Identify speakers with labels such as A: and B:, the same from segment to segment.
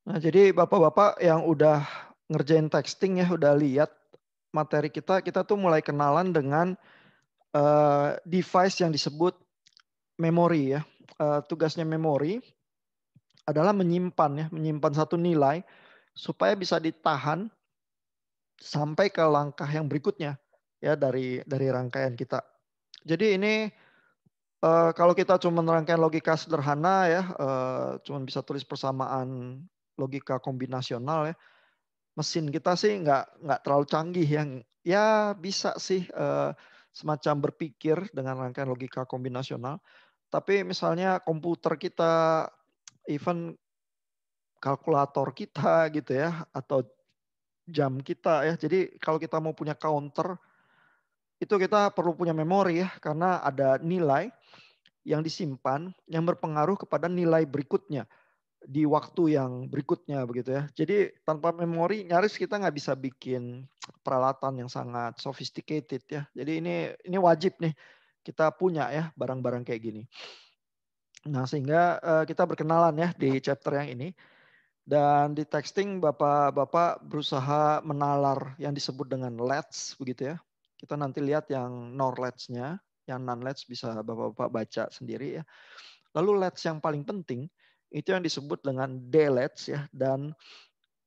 A: Nah, jadi bapak-bapak yang udah ngerjain texting ya, udah lihat materi kita tuh mulai kenalan dengan device yang disebut memori ya. Tugasnya memori adalah menyimpan satu nilai supaya bisa ditahan sampai ke langkah yang berikutnya ya dari rangkaian kita. Jadi ini kalau kita cuma rangkaian logika sederhana ya, cuman bisa tulis persamaan logika kombinasional ya. Mesin kita sih nggak terlalu canggih yang ya bisa sih semacam berpikir dengan rangkaian logika kombinasional. Tapi misalnya komputer kita, even kalkulator kita gitu ya, atau jam kita ya. Jadi kalau kita mau punya counter, itu kita perlu punya memori ya, karena ada nilai yang disimpan yang berpengaruh kepada nilai berikutnya di waktu yang berikutnya begitu ya. Jadi tanpa memori nyaris kita nggak bisa bikin peralatan yang sangat sophisticated ya. Jadi ini wajib nih kita punya ya barang-barang kayak gini. Nah sehingga kita berkenalan ya di chapter yang ini. Dan di texting bapak-bapak berusaha menalar yang disebut dengan LEDs begitu ya. Kita nanti lihat yang NOR LEDs-nya, yang non LEDs bisa bapak-bapak baca sendiri ya. Lalu LEDs yang paling penting itu yang disebut dengan D-LEDs ya, dan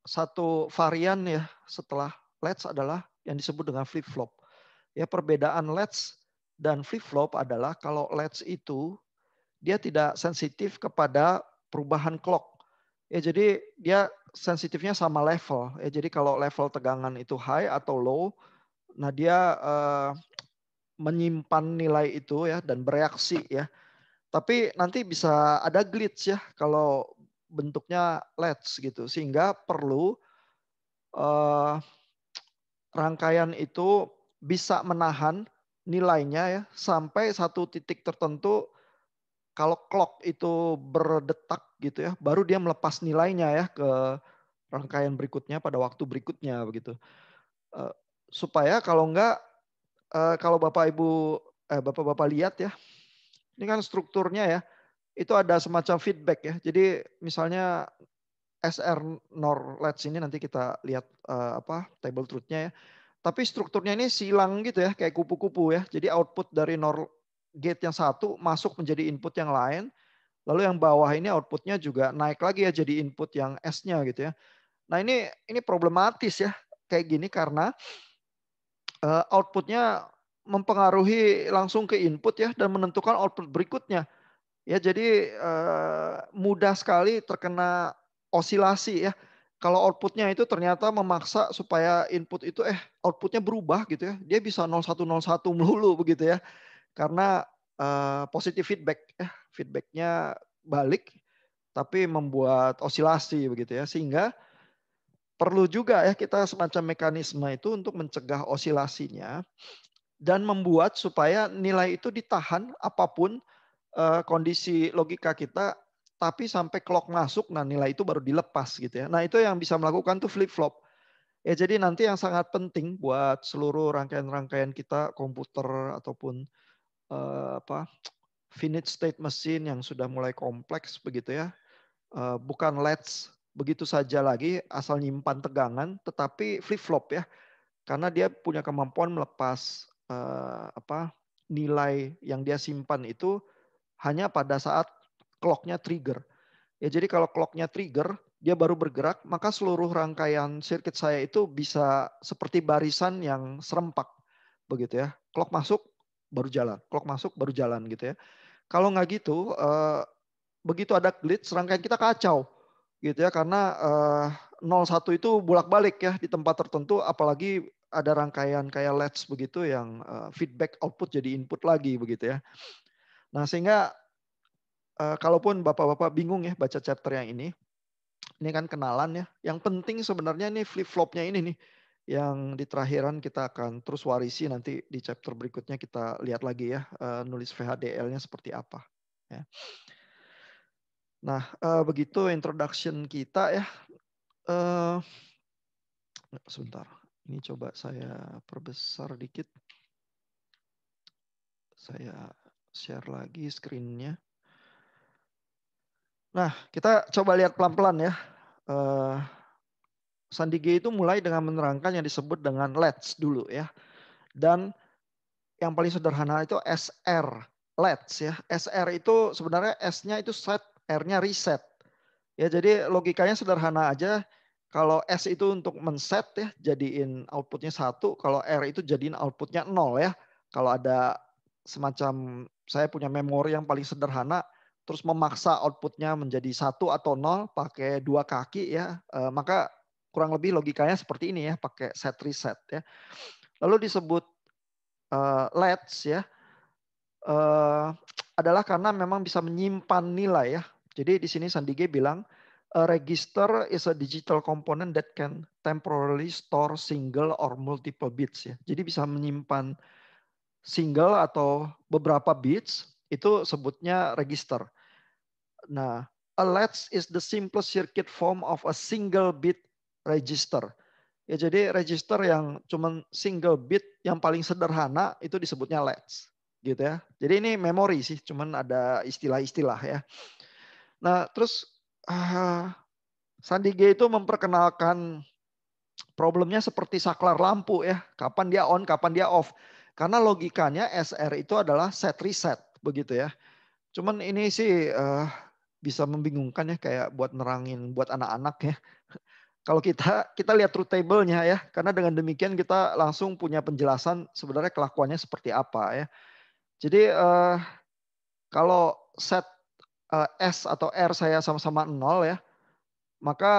A: satu varian ya setelah LEDs adalah yang disebut dengan flip-flop. Ya, perbedaan LEDs dan flip-flop adalah kalau LEDs itu dia tidak sensitif kepada perubahan clock. Ya, jadi dia sensitifnya sama level. Ya, jadi kalau level tegangan itu high atau low, nah dia menyimpan nilai itu ya dan bereaksi ya. Tapi nanti bisa ada glitch ya kalau bentuknya LEDs gitu. Sehingga perlu eh, rangkaian itu bisa menahan nilainya ya sampai satu titik tertentu. Kalau clock itu berdetak gitu ya, baru dia melepas nilainya ya ke rangkaian berikutnya pada waktu berikutnya begitu. Eh, Supaya kalau enggak, kalau bapak-bapak lihat ya, ini kan strukturnya ya, itu ada semacam feedback ya. Jadi misalnya SR NOR LEDs ini nanti kita lihat table truth-nya ya. Tapi strukturnya ini silang gitu ya, kayak kupu-kupu ya. Jadi output dari NOR gate yang satu masuk menjadi input yang lain. Lalu yang bawah ini outputnya juga naik lagi ya jadi input yang S-nya gitu ya. Nah ini problematis ya kayak gini karena outputnya mempengaruhi langsung ke input ya dan menentukan output berikutnya. Ya jadi mudah sekali terkena osilasi ya. Kalau outputnya itu ternyata memaksa supaya input itu outputnya berubah gitu ya. Dia bisa 0101 melulu begitu ya. Karena positif feedback ya. Feedbacknya balik tapi membuat osilasi begitu ya. Sehingga perlu juga ya kita semacam mekanisme itu untuk mencegah osilasinya dan membuat supaya nilai itu ditahan apapun kondisi logika kita, tapi sampai clock masuk, nah nilai itu baru dilepas gitu ya. Nah itu yang bisa melakukan tuh flip flop. Ya jadi nanti yang sangat penting buat seluruh rangkaian-rangkaian kita komputer ataupun finite state machine yang sudah mulai kompleks begitu ya. Bukan LEDs begitu saja lagi asal nyimpan tegangan, tetapi flip flop ya. Karena dia punya kemampuan melepas nilai yang dia simpan itu hanya pada saat clock-nya trigger. Ya jadi kalau clock-nya trigger, dia baru bergerak, maka seluruh rangkaian sirkuit saya itu bisa seperti barisan yang serempak. Begitu ya. Clock masuk, baru jalan. Clock masuk, baru jalan gitu ya. Kalau nggak gitu, begitu ada glitch, rangkaian kita kacau. Gitu ya, karena 01 itu bolak-balik ya di tempat tertentu, apalagi ada rangkaian kayak LEDs begitu yang feedback output jadi input lagi begitu ya. Nah sehingga kalaupun bapak-bapak bingung ya baca chapter yang ini kan kenalan ya. Yang penting sebenarnya ini flip-flopnya ini nih. Yang di terakhiran kita akan terus warisi nanti di chapter berikutnya kita lihat lagi ya nulis VHDL-nya seperti apa. Ya. Nah begitu introduction kita ya. Eh, Sebentar, ini coba saya perbesar dikit. Saya share lagi screen-nya. Nah kita coba lihat pelan-pelan ya. eh, Sandi G itu mulai dengan menerangkan yang disebut dengan LEDs dulu ya. Dan yang paling sederhana itu SR, LEDs ya. SR itu sebenarnya S-nya itu set, R-nya reset. Ya jadi logikanya sederhana aja. Kalau S itu untuk men-set ya, jadiin outputnya 1. Kalau R itu jadiin outputnya 0 ya. Kalau ada semacam saya punya memori yang paling sederhana, terus memaksa outputnya menjadi 1 atau 0 pakai 2 kaki ya, maka kurang lebih logikanya seperti ini ya, pakai set reset ya. Lalu disebut LEDs ya, adalah karena memang bisa menyimpan nilai ya. Jadi di sini Sandige bilang, a register is a digital component that can temporarily store single or multiple bits ya. Jadi bisa menyimpan single atau beberapa bits, itu sebutnya register. Nah, a latch is the simplest circuit form of a single bit register. Ya jadi register yang cuman single bit yang paling sederhana itu disebutnya latch gitu ya. Jadi ini memori sih, cuman ada istilah-istilah ya. Nah, terus Sandi G itu memperkenalkan problemnya seperti saklar lampu ya. Kapan dia on, kapan dia off. Karena logikanya SR itu adalah set reset begitu ya. Cuman ini sih bisa membingungkan ya, kayak buat nerangin buat anak-anak ya. Kalau kita lihat truth table-nya ya, karena dengan demikian kita langsung punya penjelasan sebenarnya kelakuannya seperti apa ya. Jadi kalau set S atau R saya sama-sama 0 ya, maka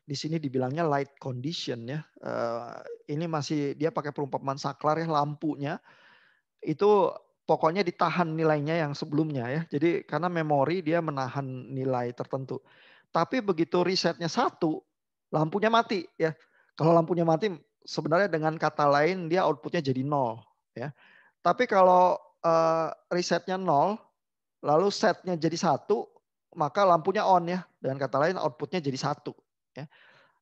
A: di sini dibilangnya light condition ya. Ini masih dia pakai perumpamaan saklar ya, lampunya itu pokoknya ditahan nilainya yang sebelumnya ya. Jadi karena memori dia menahan nilai tertentu. Tapi begitu resetnya 1, lampunya mati ya. Kalau lampunya mati sebenarnya dengan kata lain dia outputnya jadi 0 ya. Tapi kalau resetnya 0, lalu setnya jadi 1, maka lampunya on ya. Dengan kata lain outputnya jadi 1 ya.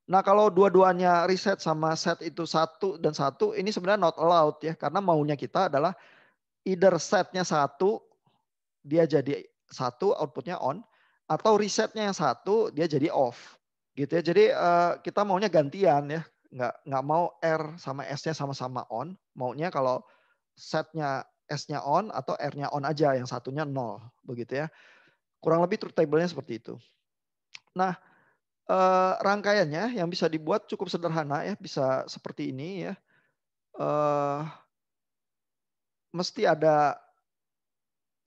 A: Nah kalau dua-duanya reset sama set itu 1 dan 1, ini sebenarnya not allowed ya. Karena maunya kita adalah either setnya 1, dia jadi 1 outputnya on, atau resetnya yang 1 dia jadi off gitu ya. Jadi kita maunya gantian ya, nggak mau R sama S-nya sama-sama on, maunya kalau setnya S-nya on atau R-nya on aja, yang satunya 0 begitu ya. Kurang lebih truth table-nya seperti itu. Nah, rangkaiannya yang bisa dibuat cukup sederhana ya, bisa seperti ini ya. Mesti ada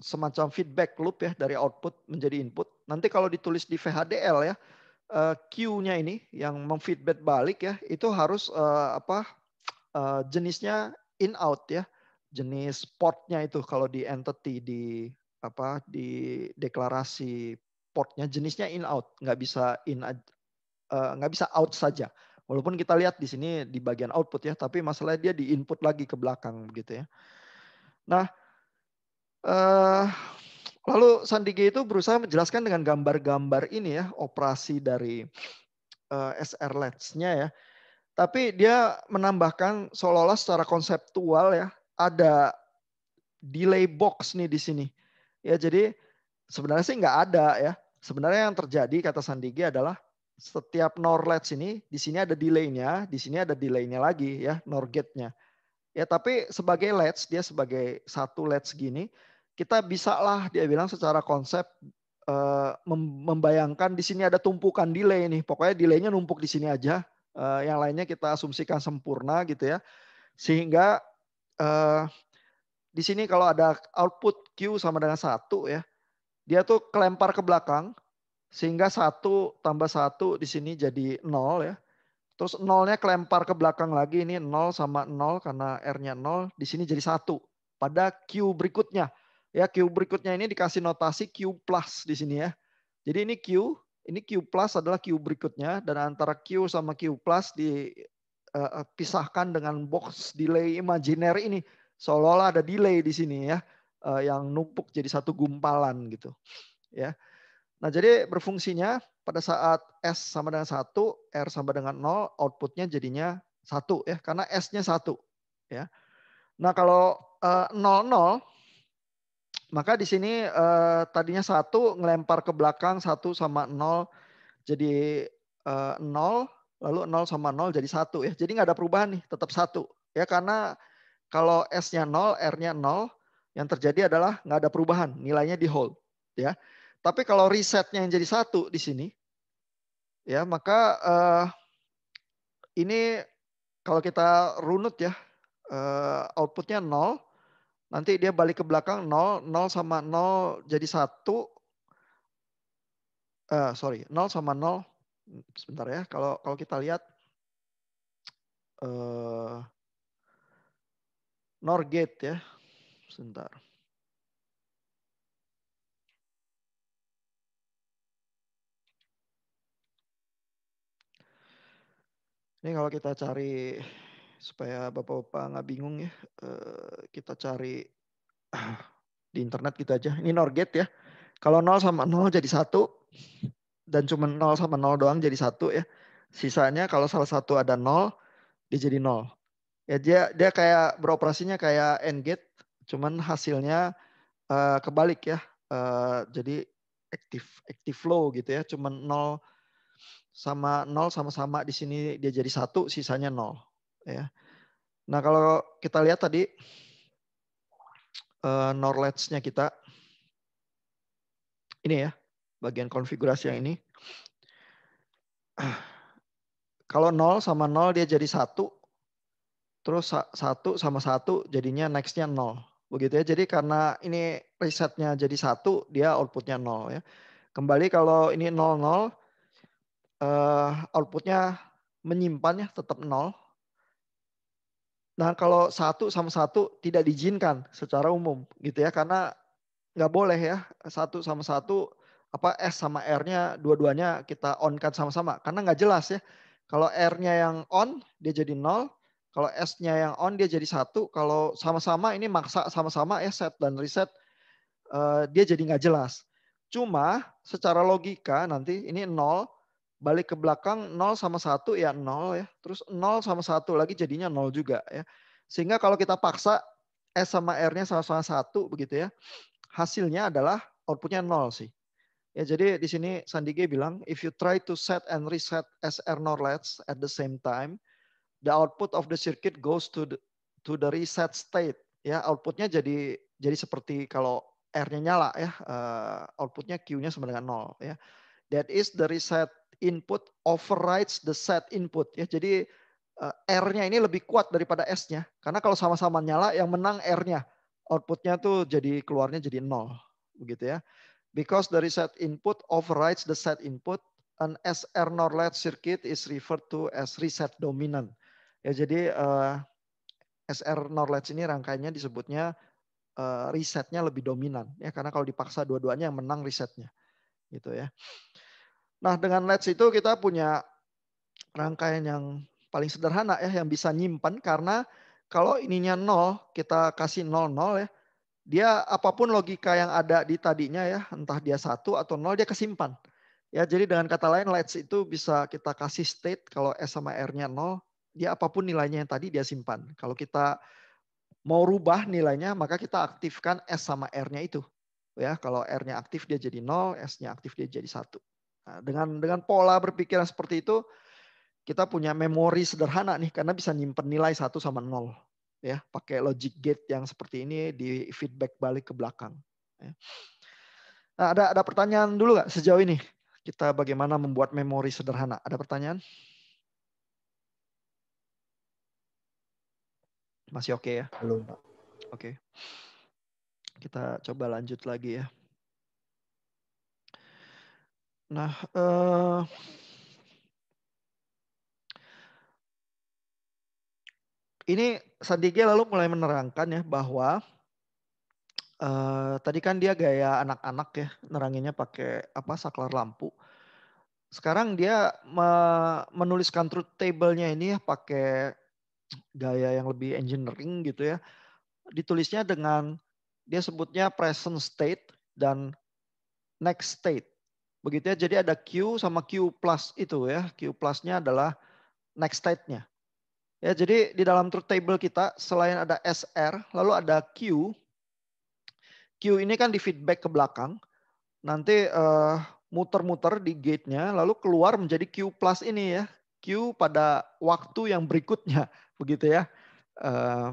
A: semacam feedback loop ya, dari output menjadi input. Nanti kalau ditulis di VHDL ya, Q-nya ini yang memfeedback balik ya, itu harus jenisnya in out ya. Jenis portnya itu kalau di entity di deklarasi portnya jenisnya in out, nggak bisa nggak bisa out saja. Walaupun kita lihat di sini di bagian output ya, tapi masalahnya dia di input lagi ke belakang begitu ya. Nah, lalu Sandige itu berusaha menjelaskan dengan gambar-gambar ini ya, operasi dari SR LEDs-nya ya. Tapi dia menambahkan seolah-olah secara konseptual ya, ada delay box nih di sini. Ya jadi sebenarnya sih nggak ada ya. Sebenarnya yang terjadi kata Sandige adalah setiap NOR LEDs ini di sini ada delay-nya, di sini ada delay-nya lagi ya, NOR gate-nya. Ya tapi sebagai LEDs, dia sebagai satu LEDs gini, kita bisa lah dia bilang secara konsep membayangkan di sini ada tumpukan delay nih. Pokoknya delaynya numpuk di sini aja. Yang lainnya kita asumsikan sempurna gitu ya. Sehingga di sini kalau ada output Q sama dengan 1 ya, dia tuh kelempar ke belakang sehingga 1 tambah 1 di sini jadi 0 ya. Terus 0-nya kelempar ke belakang lagi, ini 0 sama 0 karena R-nya 0, di sini jadi 1 pada Q berikutnya. Ya, Q berikutnya ini dikasih notasi Q plus di sini ya. Jadi ini Q plus adalah Q berikutnya, dan antara Q sama Q plus dipisahkan dengan box delay imajiner ini. Seolah-olah ada delay di sini ya, yang numpuk jadi satu gumpalan gitu. Ya. Nah, jadi berfungsinya pada saat S sama dengan 1, R sama dengan 0, outputnya jadinya 1 ya, karena S-nya 1 ya. Nah, kalau 0, 0 Maka di sini tadinya 1 ngelempar ke belakang 1 sama 0 jadi 0, lalu 0 sama 0 jadi 1 ya. Jadi nggak ada perubahan nih, tetap 1. Ya karena kalau S-nya 0, R-nya 0, yang terjadi adalah nggak ada perubahan, nilainya di hold ya. Tapi kalau resetnya yang jadi 1 di sini ya, maka ini kalau kita runut ya, outputnya 0, nanti dia balik ke belakang 0, 0 sama 0 jadi 1, sorry, 0 sama 0, sebentar ya, kalau kita lihat NOR gate ya, sebentar. Ini kalau kita cari supaya bapak-bapak nggak bingung ya, kita cari di internet gitu aja. Ini NOR gate ya. Kalau 0 sama 0 jadi 1 dan cuma 0 sama 0 doang jadi 1 ya. Sisanya kalau salah satu ada 0 dia jadi 0. Ya dia kayak beroperasinya kayak AND gate, cuman hasilnya kebalik ya. Jadi active flow gitu ya. Cuman 0 sama-sama di sini dia jadi 1, sisanya 0 ya. Nah, kalau kita lihat tadi NOR latch-nya kita ini ya, bagian konfigurasi yang ini. Kalau 0 sama 0 dia jadi 1, terus 1 sama 1 jadinya next-nya 0. Begitu ya. Jadi karena ini resetnya jadi 1, dia outputnya 0 ya. Kembali kalau ini 00, outputnya menyimpan ya tetap 0. Nah kalau 1 sama 1 tidak diizinkan secara umum gitu ya. Karena nggak boleh ya 1 sama 1 apa S sama R-nya dua-duanya kita on-kan sama-sama. Karena nggak jelas ya. Kalau R-nya yang on dia jadi 0. Kalau S-nya yang on dia jadi 1. Kalau sama-sama ini maksa sama-sama ya set dan reset dia jadi nggak jelas. Cuma secara logika nanti ini 0 balik ke belakang 0 sama 1 ya 0 ya. Terus 0 sama 1 lagi jadinya 0 juga ya. Sehingga kalau kita paksa S sama R-nya sama-sama 1 begitu ya. Hasilnya adalah outputnya 0 sih. Ya jadi di sini Sandige bilang if you try to set and reset SR NOR latch at the same time, the output of the circuit goes to the reset state. Ya outputnya jadi seperti kalau R-nya nyala ya, outputnya Q-nya sama dengan 0 ya. That is the reset input overrides the set input ya. Jadi R-nya ini lebih kuat daripada S-nya. Karena kalau sama-sama nyala yang menang R-nya. Outputnya tuh jadi keluarnya jadi 0 begitu ya. Because the reset input overrides the set input, an SR NOR latch circuit is referred to as reset dominant. Ya jadi SR NOR latch ini rangkaiannya disebutnya resetnya lebih dominan ya karena kalau dipaksa dua-duanya yang menang resetnya gitu ya. Nah dengan latch itu kita punya rangkaian yang paling sederhana ya yang bisa nyimpan karena kalau ininya 0 kita kasih 00 ya dia apapun logika yang ada di tadinya ya entah dia 1 atau 0 dia kesimpan. Ya jadi dengan kata lain latch itu bisa kita kasih state kalau S sama R-nya 0 dia apapun nilainya yang tadi dia simpan. Kalau kita mau rubah nilainya maka kita aktifkan S sama R-nya itu. Ya, kalau R-nya aktif dia jadi 0, S-nya aktif dia jadi 1. Nah, dengan pola berpikiran seperti itu kita punya memori sederhana nih karena bisa nyimpen nilai 1 sama 0. Ya, pakai logic gate yang seperti ini di feedback balik ke belakang. Ya. Nah, ada pertanyaan dulu nggak sejauh ini? Kita bagaimana membuat memori sederhana? Ada pertanyaan? Masih oke ya?
B: Belum, Pak.
A: Oke. Kita coba lanjut lagi ya. Nah, ini Sandige lalu mulai menerangkan ya bahwa tadi kan dia gaya anak-anak ya, neranginnya pakai apa saklar lampu. Sekarang dia menuliskan truth table-nya ini ya pakai gaya yang lebih engineering gitu ya. Ditulisnya dengan dia sebutnya present state dan next state. Begitu ya. Jadi ada Q sama Q plus itu ya. Q plusnya adalah next state-nya. Ya, jadi di dalam truth table kita selain ada SR, lalu ada Q. Q ini kan di feedback ke belakang, nanti muter-muter di gate-nya, lalu keluar menjadi Q plus ini ya, Q pada waktu yang berikutnya, begitu ya. Eh,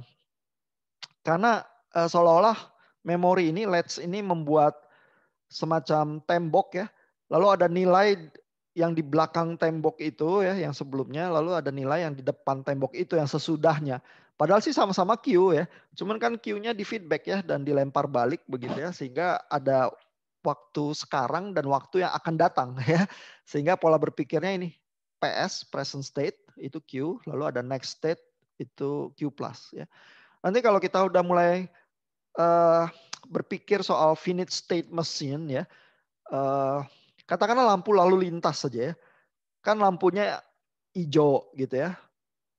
A: karena seolah-olah memori ini, latch ini membuat semacam tembok ya, lalu ada nilai yang di belakang tembok itu ya, yang sebelumnya, lalu ada nilai yang di depan tembok itu yang sesudahnya. Padahal sih sama-sama Q ya, cuman kan Q-nya di feedback ya dan dilempar balik begitu ya, sehingga ada waktu sekarang dan waktu yang akan datang ya. Sehingga pola berpikirnya ini PS, present state itu Q, lalu ada next state itu Q plus ya. Nanti kalau kita udah mulai eh, berpikir soal finite state machine ya, katakanlah lampu lalu lintas saja ya, kan lampunya hijau gitu ya.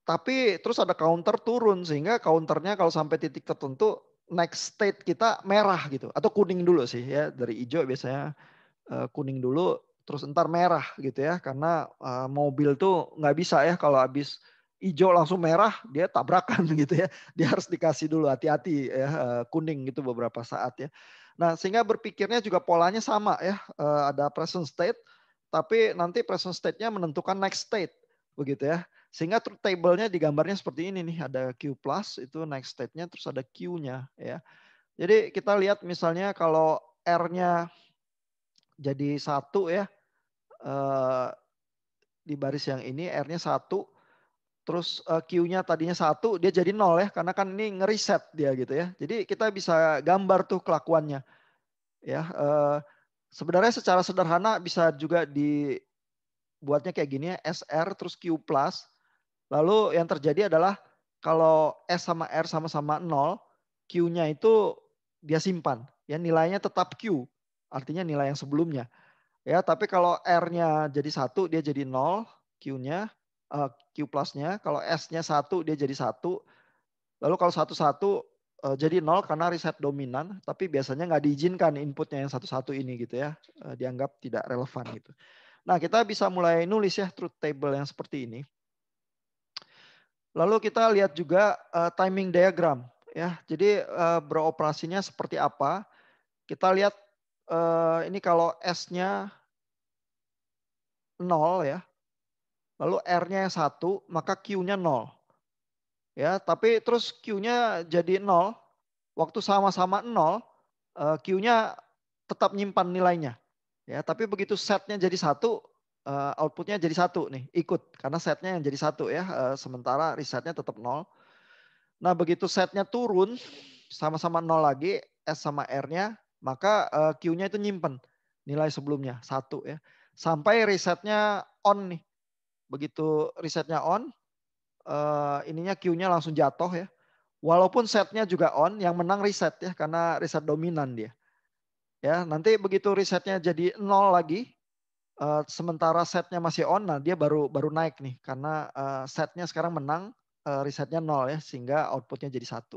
A: Tapi terus ada counter turun sehingga counternya kalau sampai titik tertentu next state kita merah gitu atau kuning dulu sih ya, dari hijau biasanya kuning dulu terus entar merah gitu ya, karena mobil tuh nggak bisa ya kalau habis hijau langsung merah dia tabrakan gitu ya, dia harus dikasih dulu hati-hati ya, kuning gitu beberapa saat ya. Nah sehingga berpikirnya juga polanya sama ya, ada present state tapi nanti present state-nya menentukan next state begitu ya, sehingga truth table-nya digambarnya seperti ini nih, ada Q plus itu next state-nya terus ada Q-nya ya. Jadi kita lihat misalnya kalau R-nya jadi satu ya, eh, di baris yang ini R-nya satu, terus Q-nya tadinya satu, dia jadi nol ya, karena kan ini ngeriset dia gitu ya. Jadi kita bisa gambar tuh kelakuannya ya. Sebenarnya secara sederhana bisa juga dibuatnya kayak gini ya, SR terus Q plus. Lalu yang terjadi adalah kalau S sama R sama-sama nol, Q-nya itu dia simpan ya, nilainya tetap Q. Artinya nilai yang sebelumnya. Ya, tapi kalau R-nya jadi satu, dia jadi nol, Q-nya, Q plus-nya. Kalau S-nya satu, dia jadi satu. Lalu kalau satu-satu jadi nol karena reset dominan, tapi biasanya nggak diizinkan inputnya yang satu-satu ini gitu ya, dianggap tidak relevan gitu. Nah kita bisa mulai nulis ya truth table yang seperti ini. Lalu kita lihat juga timing diagram ya. Jadi beroperasinya seperti apa? Kita lihat ini kalau S-nya 0 ya, lalu R-nya yang 1, maka Q-nya 0. Ya, tapi terus Q-nya jadi 0, waktu sama-sama 0, Q-nya tetap nyimpan nilainya. Ya, tapi begitu setnya jadi 1, outputnya jadi 1 nih, ikut. Karena setnya yang jadi 1 ya, sementara resetnya tetap 0. Nah begitu setnya turun, sama-sama 0 lagi, S sama R-nya, maka Q-nya itu nyimpen nilai sebelumnya, 1 ya. Sampai resetnya on nih. Begitu resetnya on, ininya Q-nya langsung jatuh ya. Walaupun setnya juga on, yang menang reset ya, karena reset dominan dia. Ya, nanti begitu resetnya jadi 0 lagi, sementara setnya masih on, nah dia baru naik nih, karena setnya sekarang menang, resetnya 0 ya, sehingga outputnya jadi 1.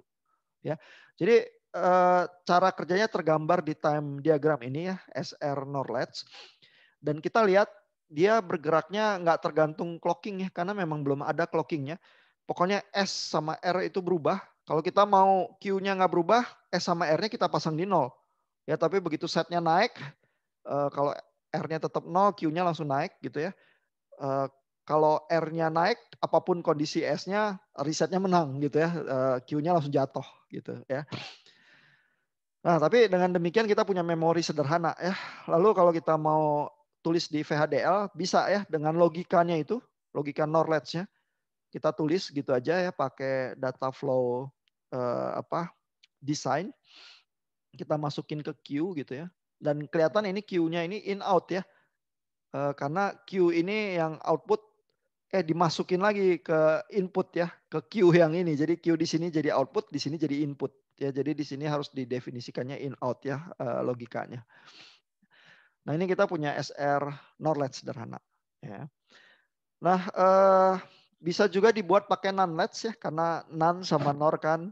A: Ya, jadi cara kerjanya tergambar di time diagram ini ya, SR NOR latch. Dan kita lihat dia bergeraknya nggak tergantung clocking ya, karena memang belum ada clockingnya. Pokoknya S sama R itu berubah. Kalau kita mau Q-nya nggak berubah, S sama R-nya kita pasang di 0. Ya, tapi begitu setnya naik, kalau R-nya tetap 0, Q-nya langsung naik gitu ya. Kalau R-nya naik, apapun kondisi S-nya, resetnya menang gitu ya. Q-nya langsung jatuh gitu ya. Nah, tapi dengan demikian kita punya memori sederhana ya. Lalu kalau kita mau tulis di VHDL bisa ya dengan logikanya itu, logika NOR latch-nya. Kita tulis gitu aja ya pakai data flow design. Kita masukin ke Q gitu ya. Dan kelihatan ini Q-nya ini in out ya. Karena Q ini yang output dimasukin lagi ke input ya, ke Q yang ini. Jadi Q di sini jadi output, di sini jadi input. Ya, jadi di sini harus didefinisikannya in out ya, logikanya. Nah, ini kita punya SR NOR latch sederhana ya. Nah, bisa juga dibuat pakai NAND latch ya, karena NAND sama NOR kan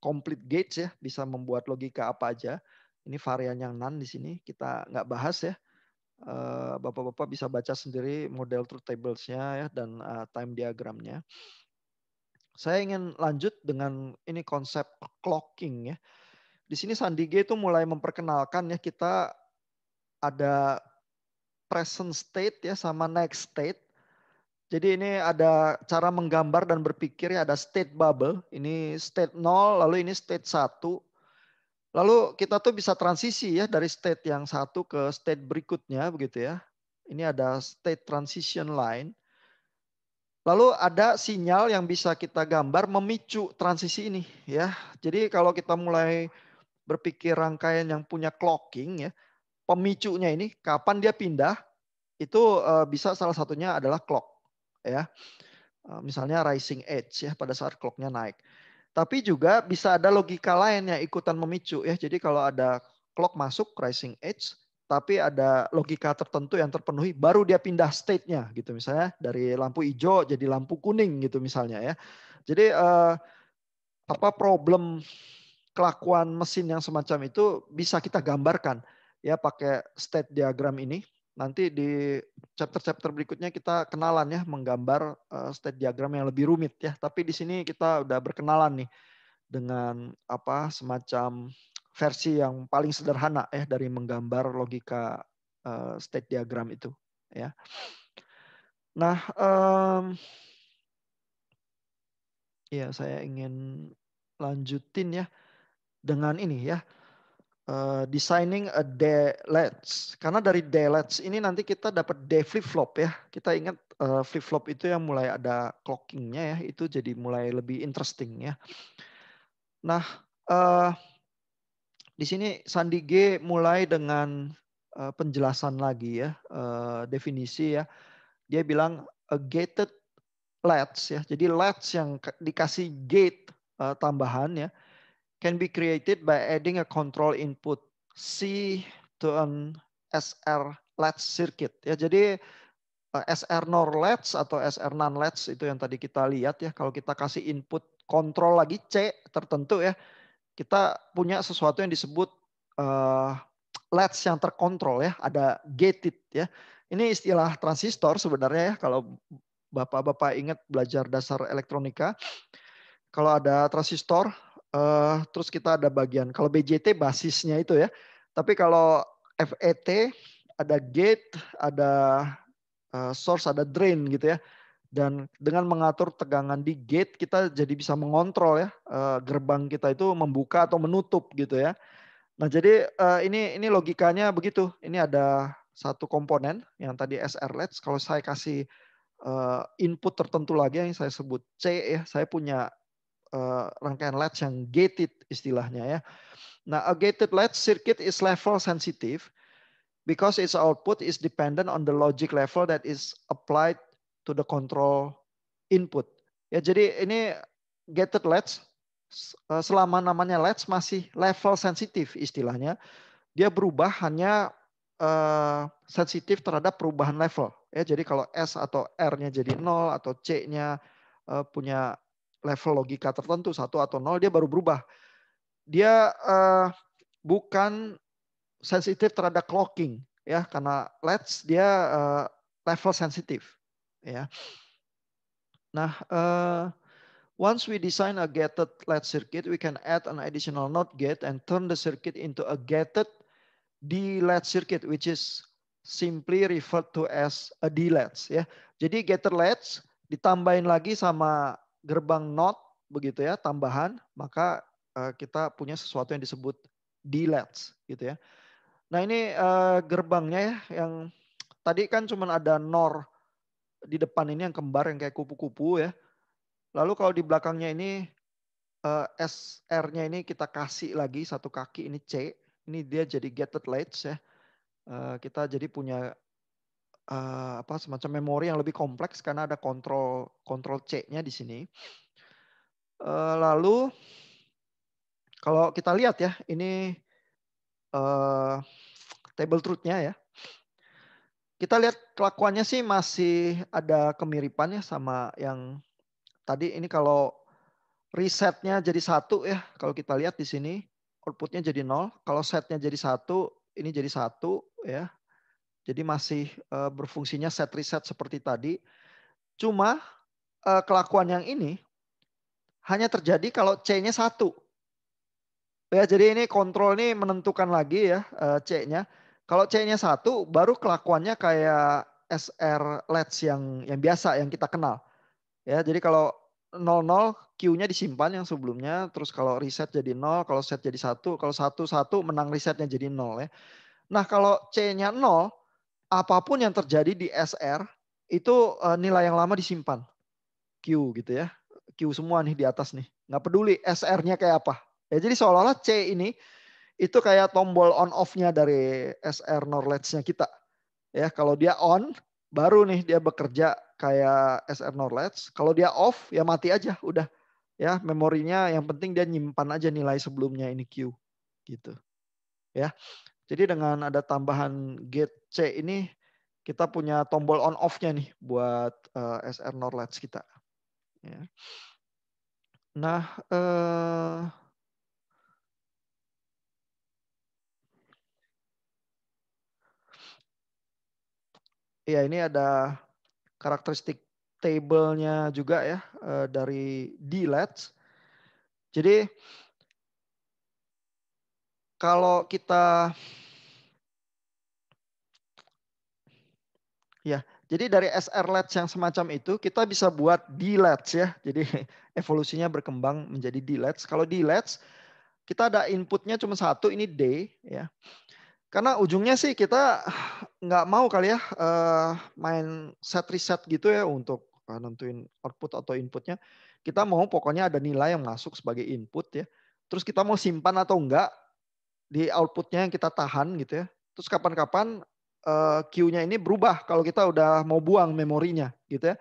A: complete gates ya, bisa membuat logika apa aja. Ini varian yang NAND di sini kita nggak bahas ya. Bapak-bapak bisa baca sendiri model truth tables-nya ya, dan time diagramnya. Saya ingin lanjut dengan ini konsep clocking ya. di sini SanDiG itu mulai memperkenalkan ya kita ada present state ya sama next state. Jadi ini ada cara menggambar dan berpikir ya, ada state bubble. Ini state 0, lalu ini state 1. Lalu kita tuh bisa transisi ya dari state yang satu ke state berikutnya begitu ya. Ini ada state transition line. Lalu ada sinyal yang bisa kita gambar memicu transisi ini ya. Jadi kalau kita mulai berpikir rangkaian yang punya clocking ya, pemicunya ini kapan dia pindah itu bisa salah satunya adalah clock ya. Misalnya rising edge ya pada saat clocknya naik. Tapi juga bisa ada logika lain yang ikutan memicu ya. Jadi kalau ada clock masuk rising edge, tapi ada logika tertentu yang terpenuhi, baru dia pindah state-nya gitu. Misalnya dari lampu hijau jadi lampu kuning gitu misalnya ya. Jadi problem kelakuan mesin yang semacam itu bisa kita gambarkan ya pakai state diagram ini. Nanti di chapter-chapter berikutnya kita kenalan ya menggambar state diagram yang lebih rumit ya. Tapi di sini kita udah berkenalan nih dengan semacam versi yang paling sederhana ya dari menggambar logika state diagram itu ya. Nah, ya saya ingin lanjutin ya dengan ini ya. Designing a day latch. Karena dari day latch ini nanti kita dapat day flip flop ya. Kita ingat flip flop itu yang mulai ada clockingnya ya. Itu jadi mulai lebih interesting ya. Nah, di sini SanDiG mulai dengan penjelasan lagi ya, definisi ya. Dia bilang a gated latch ya. Jadi latch yang dikasih gate tambahan ya, can be created by adding a control input C to an SR latch circuit ya. Jadi SR NOR latch atau SR non latch itu yang tadi kita lihat ya. Kalau kita kasih input kontrol lagi C tertentu ya, kita punya sesuatu yang disebut latch yang terkontrol ya. Ada gated ya. Ini istilah transistor sebenarnya ya. Kalau Bapak-bapak ingat belajar dasar elektronika, kalau ada transistor, terus kita ada bagian, kalau BJT basisnya itu ya. Tapi kalau FET ada gate, ada source, ada drain gitu ya. Dan dengan mengatur tegangan di gate kita jadi bisa mengontrol ya gerbang kita itu membuka atau menutup gitu ya. Nah jadi ini logikanya begitu. Ini ada satu komponen yang tadi SR latch. Kalau saya kasih input tertentu lagi yang saya sebut C ya, saya punya rangkaian latch yang gated istilahnya ya. Nah, a gated latch circuit is level sensitive because its output is dependent on the logic level that is applied to the control input. Ya, jadi ini gated latch selama namanya latch masih level sensitif istilahnya. Dia berubah hanya sensitif terhadap perubahan level. Ya, jadi kalau S atau R-nya jadi 0 atau C-nya punya level logika tertentu 1 atau 0 dia baru berubah. Dia bukan sensitif terhadap clocking ya karena latch dia level sensitif ya. Nah, once we design a gated latch circuit, we can add an additional NOT gate and turn the circuit into a gated D-latch circuit, which is simply referred to as a D-latch ya. Jadi gated latch ditambahin lagi sama gerbang NOT begitu ya, tambahan, maka kita punya sesuatu yang disebut D-latch gitu ya. Nah ini gerbangnya ya, yang tadi kan cuma ada NOR di depan ini yang kembar yang kayak kupu-kupu ya. Lalu kalau di belakangnya ini SR-nya ini kita kasih lagi satu kaki ini C. Ini dia jadi gated latch ya. Kita jadi punya semacam memori yang lebih kompleks karena ada kontrol C-nya di sini. Lalu kalau kita lihat ya, ini table truth-nya ya. Kita lihat kelakuannya sih masih ada kemiripan ya sama yang tadi. Ini kalau resetnya jadi 1 ya. Kalau kita lihat di sini outputnya jadi 0. Kalau setnya jadi 1, ini jadi 1 ya. Jadi masih berfungsinya set reset seperti tadi. Cuma kelakuan yang ini hanya terjadi kalau C-nya 1. Ya, jadi ini kontrol ini menentukan lagi ya C-nya. Kalau C-nya 1 baru kelakuannya kayak SR LEDs yang biasa yang kita kenal. Ya, jadi kalau 00 Q-nya disimpan yang sebelumnya, terus kalau reset jadi 0, kalau set jadi 1, kalau 1 menang resetnya jadi 0 ya. Nah, kalau C-nya 0, apapun yang terjadi di SR itu nilai yang lama disimpan. Q gitu ya. Q semua nih di atas nih. Nggak peduli SR-nya kayak apa. Ya, jadi seolah-olah C ini itu kayak tombol on off-nya dari SR Norleds-nya kita. Ya, kalau dia on baru nih dia bekerja kayak SR Norleds. Kalau dia off ya mati aja udah. Ya, memorinya yang penting dia nyimpan aja nilai sebelumnya ini Q gitu. Ya. Jadi dengan ada tambahan gate C ini kita punya tombol on off-nya nih buat SR Norleds kita. Ya. Nah, ya ini ada karakteristik table-nya juga ya dari DLEDs. Jadi kalau kita ya, jadi dari SR LEDs yang semacam itu kita bisa buat DLEDs ya. Jadi evolusinya berkembang menjadi DLEDs. Kalau DLEDs kita ada inputnya cuma satu, ini D ya. Karena ujungnya sih kita nggak mau kali ya main set reset gitu ya untuk nentuin output atau inputnya. Kita mau pokoknya ada nilai yang masuk sebagai input ya. Terus kita mau simpan atau enggak di outputnya yang kita tahan gitu ya. Terus kapan-kapan Q-nya ini berubah kalau kita udah mau buang memorinya gitu ya.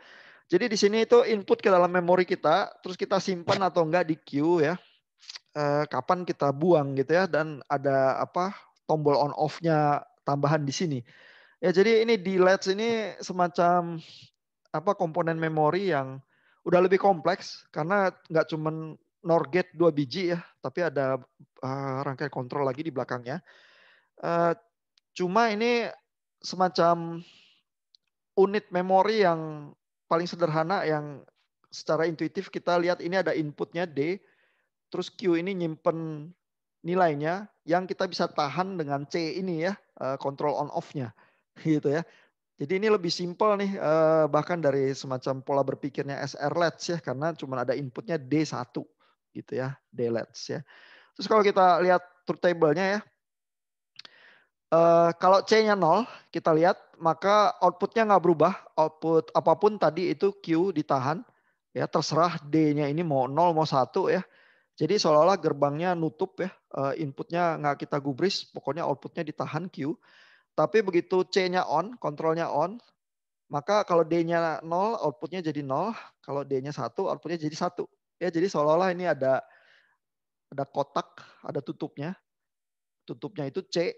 A: Jadi di sini itu input ke dalam memori kita, terus kita simpan atau enggak di Q ya. Kapan kita buang gitu ya, dan ada apa tombol on off-nya tambahan di sini. Ya, jadi ini di LEDs ini semacam apa komponen memori yang udah lebih kompleks karena nggak cuman NOR gate 2 biji ya, tapi ada rangkaian kontrol lagi di belakangnya. Cuma ini semacam unit memori yang paling sederhana yang secara intuitif kita lihat ini ada inputnya D, terus Q ini nyimpen nilainya yang kita bisa tahan dengan C ini ya, kontrol on off-nya gitu ya. Jadi ini lebih simpel nih bahkan dari semacam pola berpikirnya SR LEDs ya, karena cuma ada inputnya D1 gitu ya, D LEDs ya. Terus kalau kita lihat truth table-nya ya, kalau C-nya 0 kita lihat maka outputnya nggak berubah, output apapun tadi itu Q ditahan ya, terserah D-nya ini mau 0 mau 1 ya. Jadi seolah-olah gerbangnya nutup ya, inputnya nggak kita gubris, pokoknya outputnya ditahan Q. Tapi begitu C-nya on, kontrolnya on, maka kalau D-nya 0, outputnya jadi 0. Kalau D-nya 1, outputnya jadi 1. Ya, jadi seolah-olah ini ada kotak, ada tutupnya. Tutupnya itu C.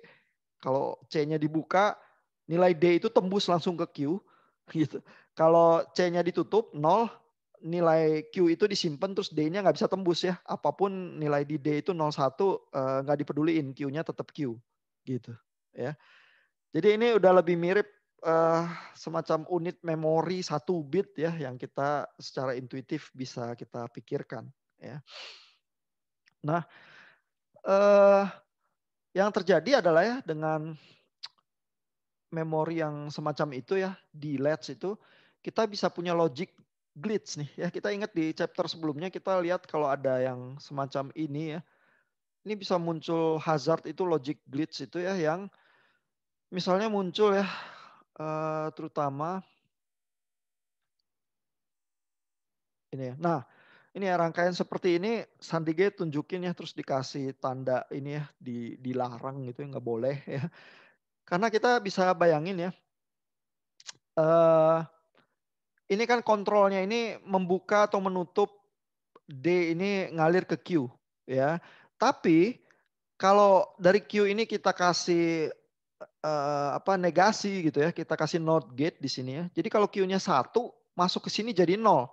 A: Kalau C-nya dibuka, nilai D itu tembus langsung ke Q. Gitu. Kalau C-nya ditutup, 0, nilai Q itu disimpan terus D-nya nggak bisa tembus ya. Apapun nilai di D itu 01 nggak dipeduliin, Q-nya tetap Q. Gitu. Ya. Jadi ini udah lebih mirip semacam unit memori 1 bit ya yang kita secara intuitif bisa kita pikirkan. Ya. Nah, yang terjadi adalah ya dengan memori yang semacam itu ya di LEDs itu kita bisa punya logic glitch nih ya. Kita ingat di chapter sebelumnya kita lihat kalau ada yang semacam ini ya. Ini bisa muncul hazard itu logic glitch itu ya yang misalnya muncul ya terutama ini ya. Nah, ini ya rangkaian seperti ini Sandige tunjukin ya terus dikasih tanda ini ya dilarang gitu ya nggak boleh ya. Karena kita bisa bayangin ya eh ini kan kontrolnya ini membuka atau menutup D ini ngalir ke Q ya. Tapi kalau dari Q ini kita kasih apa negasi gitu ya, kita kasih NOT gate di sini ya. Jadi kalau Q-nya 1 masuk ke sini jadi 0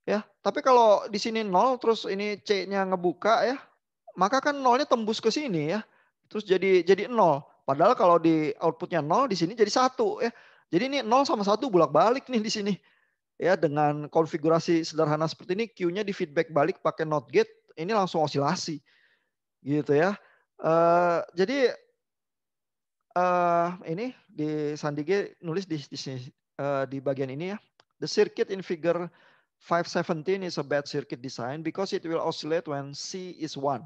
A: ya. Tapi kalau di sini 0 terus ini C-nya ngebuka ya, maka kan 0-nya tembus ke sini ya. Terus jadi 0. Padahal kalau di outputnya 0 di sini jadi 1 ya. Jadi ini 0 sama 1 bolak-balik nih di sini. Ya, dengan konfigurasi sederhana seperti ini Q-nya di feedback balik pakai NOT gate, ini langsung osilasi. gitu ya. Jadi ini di Sandige nulis di sini, di bagian ini ya. The circuit in figure 517 is a bad circuit design because it will oscillate when C is 1.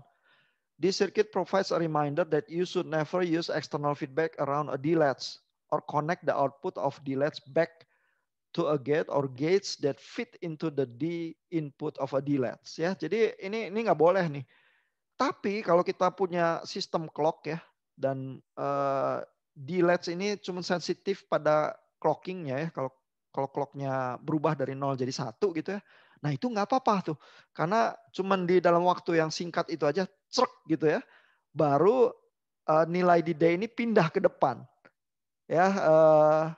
A: This circuit provides a reminder that you should never use external feedback around a D-latch or connect the output of D-latch back to a gate or gates that fit into the D input of a D-latch ya. Jadi ini nggak boleh nih. Tapi kalau kita punya sistem clock ya dan D-latch ini cuma sensitif pada clockingnya ya. Kalau clocknya berubah dari 0 jadi 1 gitu ya. Nah itu nggak apa-apa tuh. Karena cuma di dalam waktu yang singkat itu aja cerk gitu ya. Baru nilai di D ini pindah ke depan. Ya,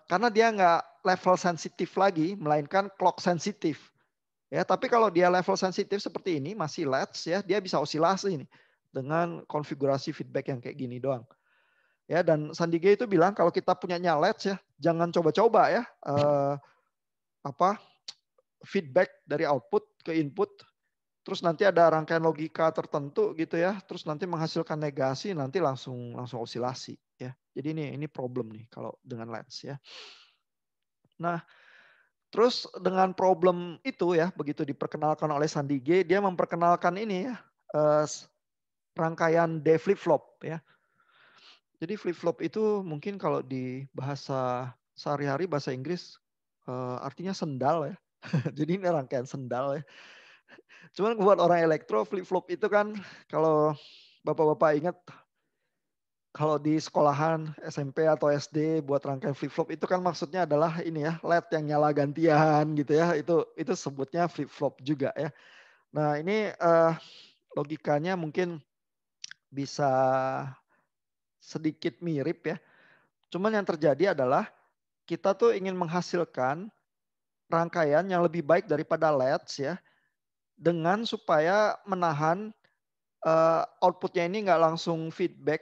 A: karena dia nggak level sensitif lagi, melainkan clock sensitif. Ya, tapi kalau dia level sensitif seperti ini masih latch ya, dia bisa osilasi nih dengan konfigurasi feedback yang kayak gini doang. Ya, dan Sandige itu bilang kalau kita punyanya latch ya, jangan coba-coba ya feedback dari output ke input, terus nanti ada rangkaian logika tertentu gitu ya, terus nanti menghasilkan negasi, nanti langsung osilasi ya. Jadi ini problem nih kalau dengan latch ya. Nah, terus dengan problem itu ya, begitu diperkenalkan oleh Sandige, dia memperkenalkan ini ya, rangkaian D flip-flop ya. Jadi flip-flop itu mungkin kalau di bahasa sehari-hari, bahasa Inggris, artinya sendal ya. Jadi ini rangkaian sendal ya. Cuman buat orang elektro, flip-flop itu kan kalau Bapak-Bapak ingat, kalau di sekolahan SMP atau SD buat rangkaian flip-flop itu kan maksudnya adalah ini ya, LED yang nyala gantian gitu ya. Itu sebutnya flip-flop juga ya. Nah, ini logikanya mungkin bisa sedikit mirip ya. Cuman yang terjadi adalah kita tuh ingin menghasilkan rangkaian yang lebih baik daripada LEDs ya, dengan supaya menahan outputnya ini nggak langsung feedback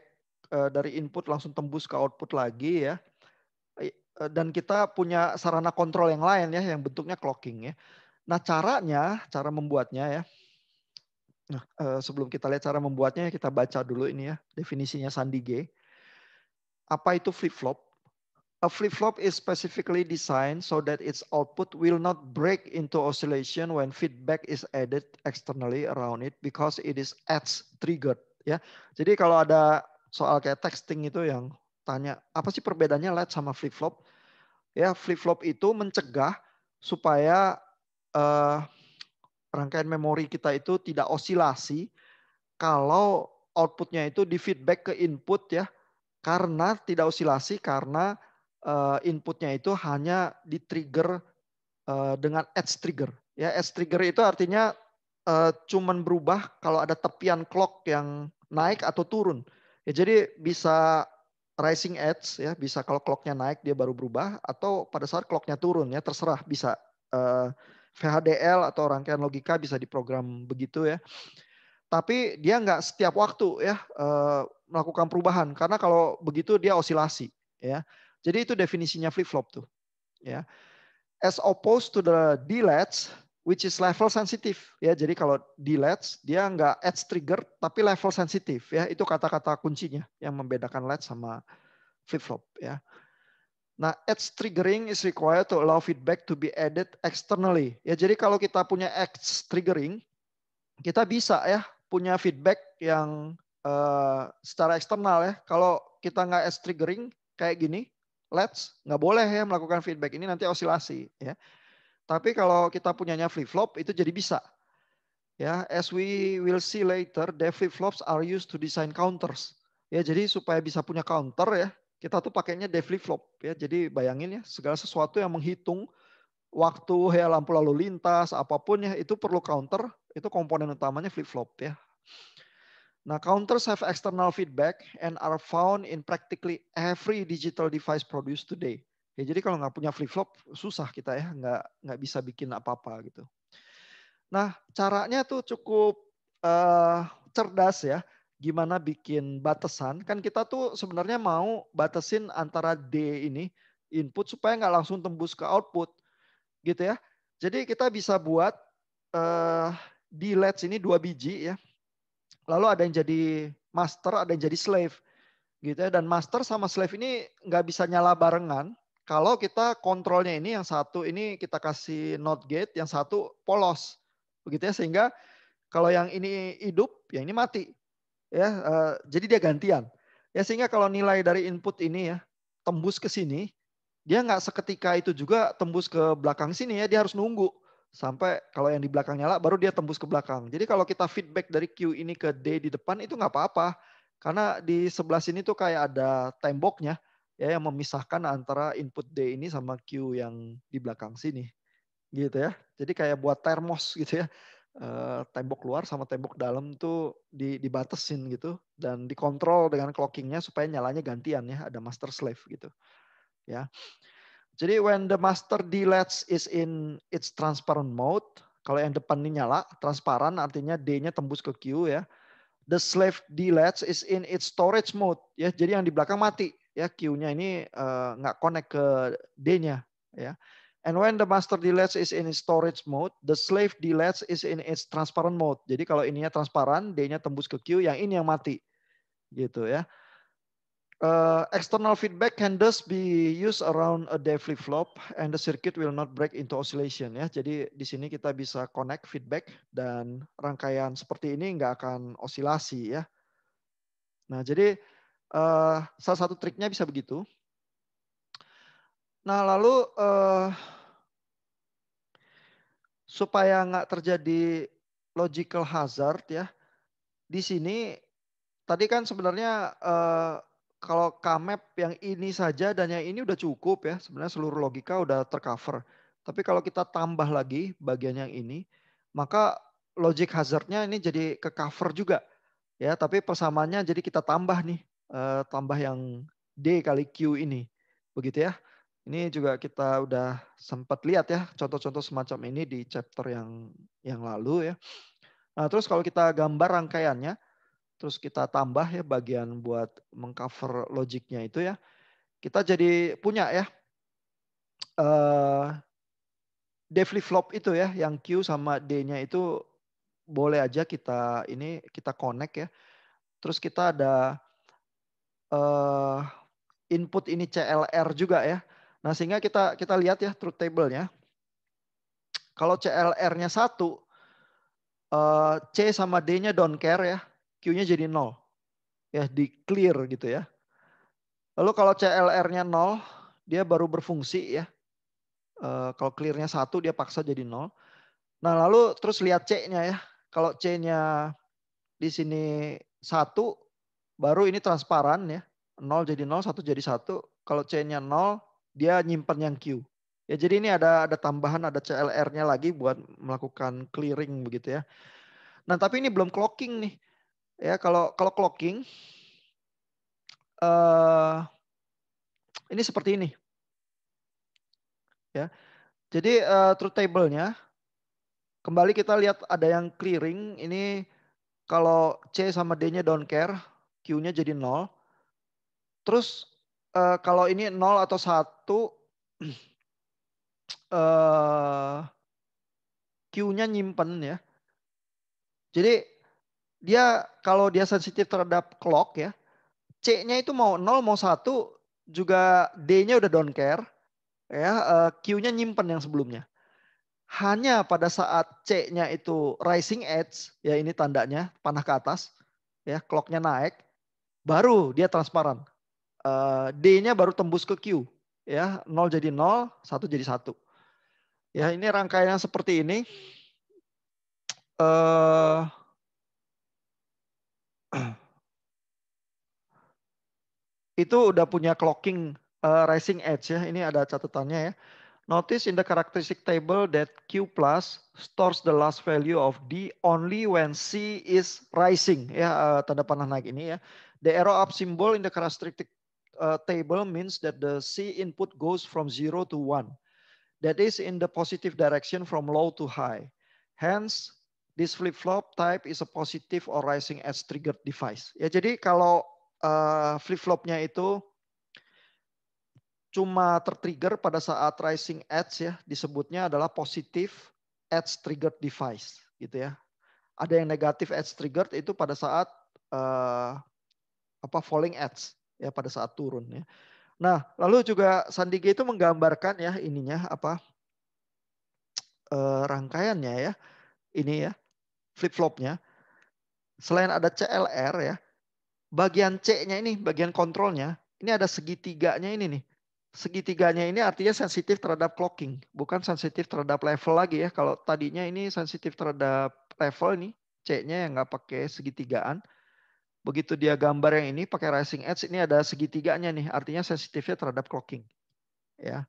A: dari input langsung tembus ke output lagi ya. Dan kita punya sarana kontrol yang lain ya, yang bentuknya clocking ya. Nah cara membuatnya ya. Nah sebelum kita lihat cara membuatnya, kita baca dulu ini ya definisinya Sandige. Apa itu flip-flop? A flip-flop is specifically designed so that its output will not break into oscillation when feedback is added externally around it because it is edge triggered. Ya, jadi kalau ada soal kayak texting itu yang tanya apa sih perbedaannya LED sama flip-flop? Ya, flip-flop itu mencegah supaya rangkaian memori kita itu tidak osilasi kalau outputnya itu di feedback ke input ya, karena tidak osilasi karena inputnya itu hanya di-trigger dengan edge trigger. Ya, edge trigger itu artinya cuman berubah kalau ada tepian clock yang naik atau turun. Ya, jadi bisa rising edge ya, bisa kalau clocknya naik dia baru berubah atau pada saat clocknya turun ya, terserah bisa VHDL atau rangkaian logika bisa diprogram begitu ya. Tapi dia nggak setiap waktu ya melakukan perubahan karena kalau begitu dia osilasi ya. Jadi itu definisinya flip-flop tuh ya. As opposed to the D-latch which is level sensitive ya. Jadi kalau D-latch dia nggak edge trigger tapi level sensitif ya. Itu kata-kata kuncinya yang membedakan latch sama flip-flop ya. Nah, edge triggering is required to allow feedback to be added externally. Ya, jadi kalau kita punya edge triggering, kita bisa ya punya feedback yang secara eksternal ya. Kalau kita nggak edge triggering kayak gini, let's nggak boleh ya melakukan feedback ini nanti osilasi ya. Tapi kalau kita punyanya flip flop itu jadi bisa. Ya, as we will see later, the flip flops are used to design counters. Ya, jadi supaya bisa punya counter ya, kita tuh pakainya de flip flop ya. Jadi bayangin ya, segala sesuatu yang menghitung waktu ya lampu lalu lintas apapun ya itu perlu counter, itu komponen utamanya flip flop ya. Nah, counters have external feedback and are found in practically every digital device produced today. Ya, jadi kalau nggak punya flip flop susah kita ya, nggak bisa bikin apa-apa gitu. Nah, caranya tuh cukup cerdas ya. Gimana bikin batasan? Kan kita tuh sebenarnya mau batasin antara D ini input supaya nggak langsung tembus ke output, gitu ya. Jadi kita bisa buat di LED ini 2 biji ya. Lalu ada yang jadi master, ada yang jadi slave gitu ya. Dan master sama slave ini nggak bisa nyala barengan. Kalau kita kontrolnya ini yang satu ini kita kasih not gate, yang satu polos. Begitu ya, sehingga kalau yang ini hidup, yang ini mati. Ya, jadi dia gantian. Ya, sehingga kalau nilai dari input ini ya tembus ke sini, dia nggak seketika itu juga tembus ke belakang sini ya, dia harus nunggu sampai kalau yang di belakang nyala baru dia tembus ke belakang. Jadi kalau kita feedback dari Q ini ke D di depan itu nggak apa-apa. Karena di sebelah sini tuh kayak ada temboknya ya yang memisahkan antara input D ini sama Q yang di belakang sini. Gitu ya. Jadi kayak buat termos gitu ya. Tembok luar sama tembok dalam tuh dibatasin gitu dan dikontrol dengan clockingnya supaya nyalanya gantian ya, ada master slave gitu ya. Jadi when the master D latch is in its transparent mode, kalau yang depan ini nyala, transparan artinya D-nya tembus ke Q ya. The slave D latch is in its storage mode ya. Jadi yang di belakang mati ya, Q-nya ini nggak connect ke D-nya ya. And when the master D latch is in its storage mode, the slave D latch is in its transparent mode. Jadi kalau ininya transparan, D-nya tembus ke Q, yang ini yang mati gitu ya. External feedback can thus be used around a D flip-flop and the circuit will not break into oscillation ya. Jadi di sini kita bisa connect feedback dan rangkaian seperti ini nggak akan osilasi ya. Nah jadi salah satu triknya bisa begitu. Nah lalu supaya nggak terjadi logical hazard ya, di sini tadi kan sebenarnya kalau Kmap yang ini saja dan yang ini udah cukup ya. Sebenarnya seluruh logika udah tercover. Tapi kalau kita tambah lagi bagian yang ini, maka logic hazardnya ini jadi ke cover juga. Ya, tapi persamaannya jadi kita tambah nih. Tambah yang D kali Q ini. Begitu ya. Ini juga kita udah sempat lihat ya contoh-contoh semacam ini di chapter yang lalu ya. Nah, terus kalau kita gambar rangkaiannya, terus kita tambah ya bagian buat mengcover logiknya itu ya. Kita jadi punya ya D flip flop itu ya, yang Q sama D-nya itu boleh aja kita ini kita connect ya. Terus kita ada input ini CLR juga ya. Nah, sehingga kita lihat ya truth table-nya. Kalau CLR-nya 1, C sama D-nya don't care ya. Q-nya jadi 0. Ya, di clear gitu ya. Lalu kalau CLR-nya 0, dia baru berfungsi ya. Kalau clear-nya 1, dia paksa jadi 0. Nah, lalu terus lihat C-nya ya. Kalau C-nya di sini 1, baru ini transparan ya. 0 jadi 0, 1 jadi 1. Kalau C-nya 0, dia nyimpen yang Q. Ya, jadi ini ada tambahan, ada CLR-nya lagi buat melakukan clearing begitu ya. Nah, tapi ini belum clocking nih. Ya, kalau clocking ini seperti ini. Ya. Jadi truth table-nya kembali kita lihat ada yang clearing. Ini kalau C sama D-nya don't care, Q-nya jadi 0. Terus kalau ini 0 atau 1, Q-nya nyimpen ya. Jadi dia kalau dia sensitif terhadap clock ya, C-nya itu mau 0 mau 1 juga D-nya udah don't care ya, Q-nya nyimpen yang sebelumnya. Hanya pada saat C-nya itu rising edge, ya ini tandanya panah ke atas, ya clock-nya naik, baru dia transparan. D-nya baru tembus ke Q, ya 0 jadi 0, 1 jadi 1. Ya ini rangkaian seperti ini. Itu udah punya clocking rising edge ya. Ini ada catatannya ya. Notice in the characteristic table that Q plus stores the last value of D only when C is rising. Ya, tanda panah naik ini ya. The arrow up symbol in the characteristic table means that the C input goes from 0 to 1. That is in the positive direction from low to high. Hence, this flip-flop type is a positive or rising edge triggered device. Ya, jadi kalau flip-flopnya itu cuma tertrigger pada saat rising edge ya, disebutnya adalah positive edge triggered device gitu ya. Ada yang negatif edge triggered itu pada saat falling edge ya, pada saat turun ya. Nah, lalu juga Sandige itu menggambarkan ya ininya rangkaiannya ya. Ini ya flip flopnya. Selain ada CLR ya, bagian C-nya ini, bagian kontrolnya, ini ada segitiganya ini nih. Segitiganya ini artinya sensitif terhadap clocking, bukan sensitif terhadap level lagi ya. Kalau tadinya ini sensitif terhadap level nih, C-nya yang nggak pakai segitigaan. Begitu dia gambar yang ini pakai rising edge, ini ada segitiganya nih, artinya sensitifnya terhadap clocking. Ya.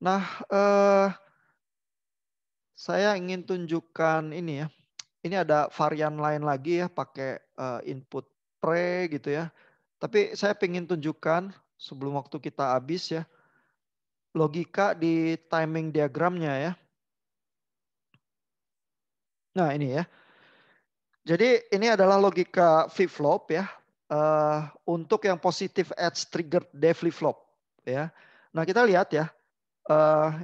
A: Nah, saya ingin tunjukkan ini ya. Ini ada varian lain lagi ya, pakai input pre gitu ya. Tapi saya ingin tunjukkan sebelum waktu kita habis ya, logika di timing diagramnya ya. Nah ini ya. Jadi ini adalah logika flip-flop ya. Untuk yang positive edge triggered day flip-flop ya. Nah kita lihat ya.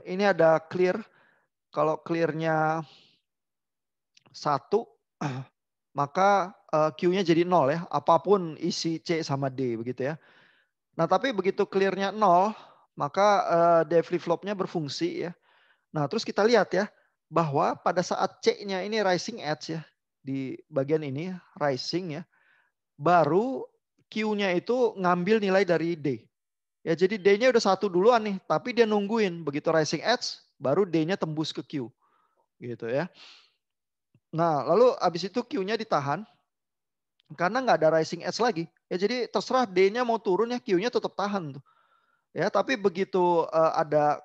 A: Ini ada clear. Kalau clearnya 1, maka Q-nya jadi 0 ya. Apapun isi C sama D begitu ya. Nah tapi begitu clearnya 0, maka day flip-flopnya berfungsi ya. Nah terus kita lihat ya. Bahwa pada saat C-nya ini rising edge ya. Di bagian ini rising ya. Baru Q-nya itu ngambil nilai dari D. Ya jadi D-nya udah 1 duluan nih. Tapi dia nungguin. Begitu rising edge, baru D-nya tembus ke Q. Gitu ya. Nah lalu abis itu Q-nya ditahan. Karena nggak ada rising edge lagi. Ya jadi terserah D-nya mau turun ya, Q-nya tetap tahan tuh. Ya, tapi begitu ada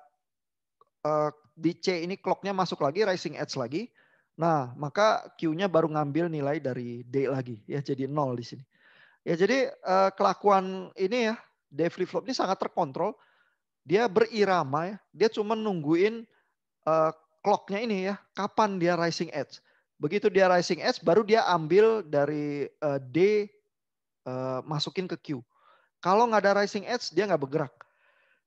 A: di C ini clock-nya masuk lagi, rising edge lagi. Nah, maka Q-nya baru ngambil nilai dari D lagi. Ya, jadi 0 di sini. Ya, jadi kelakuan ini ya, D flip-flop ini sangat terkontrol. Dia berirama ya. Dia cuma nungguin clock-nya ini ya, kapan dia rising edge. Begitu dia rising edge, baru dia ambil dari D masukin ke Q. Kalau nggak ada rising edge, dia nggak bergerak.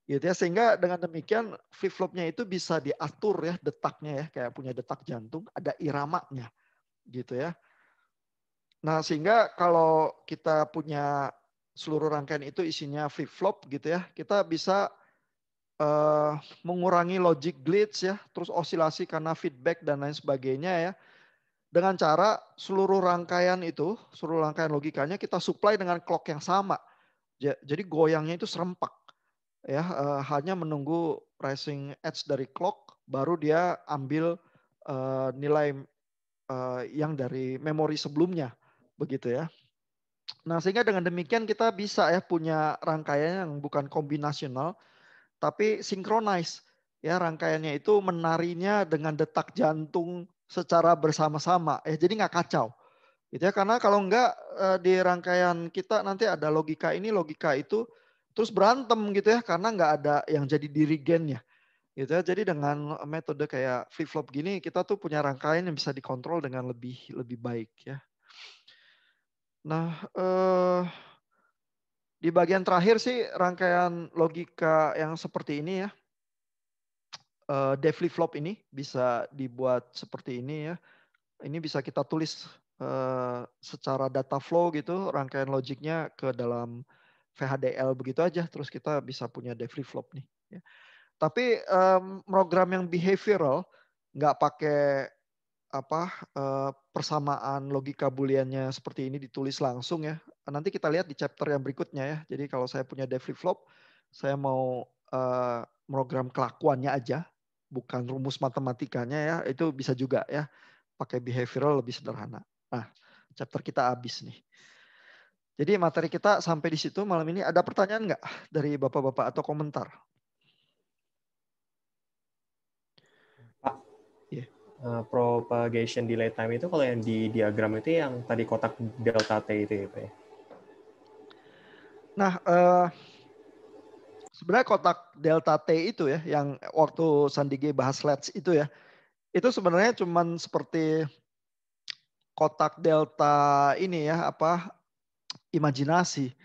A: Gitu ya, sehingga dengan demikian flip flopnya itu bisa diatur ya detaknya ya, kayak punya detak jantung, ada iramanya gitu ya. Nah sehingga kalau kita punya seluruh rangkaian itu isinya flip flop gitu ya, kita bisa mengurangi logic glitch ya, terus osilasi karena feedback dan lain sebagainya ya. Dengan cara seluruh rangkaian itu, seluruh rangkaian logikanya kita supply dengan clock yang sama. Jadi goyangnya itu serempak. Ya, hanya menunggu rising edge dari clock, baru dia ambil nilai yang dari memori sebelumnya, begitu ya. Nah, sehingga dengan demikian kita bisa ya punya rangkaian yang bukan kombinasional, tapi synchronize. Ya, rangkaiannya itu menarinya dengan detak jantung secara bersama-sama. Jadi nggak kacau. Gitu ya, karena kalau enggak di rangkaian kita nanti ada logika ini, logika itu, terus berantem gitu ya, karena nggak ada yang jadi dirigennya. Gitu ya. Jadi dengan metode kayak flip flop gini, kita tuh punya rangkaian yang bisa dikontrol dengan lebih baik ya. Nah, di bagian terakhir sih rangkaian logika yang seperti ini ya. De flip flop ini bisa dibuat seperti ini ya. Ini bisa kita tulis secara data flow gitu, rangkaian logiknya ke dalam VHDL begitu aja, terus kita bisa punya de flip flop nih. Ya. Tapi program yang behavioral nggak pakai persamaan logika booleannya seperti ini ditulis langsung ya. Nanti kita lihat di chapter yang berikutnya ya. Jadi kalau saya punya de flip flop, saya mau program kelakuannya aja, bukan rumus matematikanya ya, itu bisa juga ya. Pakai behavioral lebih sederhana. Nah, chapter kita habis nih. Jadi materi kita sampai di situ malam ini. Ada pertanyaan nggak dari bapak-bapak atau komentar?
B: Pak,
A: Yeah.
B: Propagation delay time itu kalau yang di diagram itu yang tadi kotak delta T itu ya Pak ya?
A: Nah, sebenarnya kotak delta T itu ya, yang waktu Sandige bahas LEDs itu ya, itu sebenarnya cuman seperti kotak delta ini ya, imajinasi.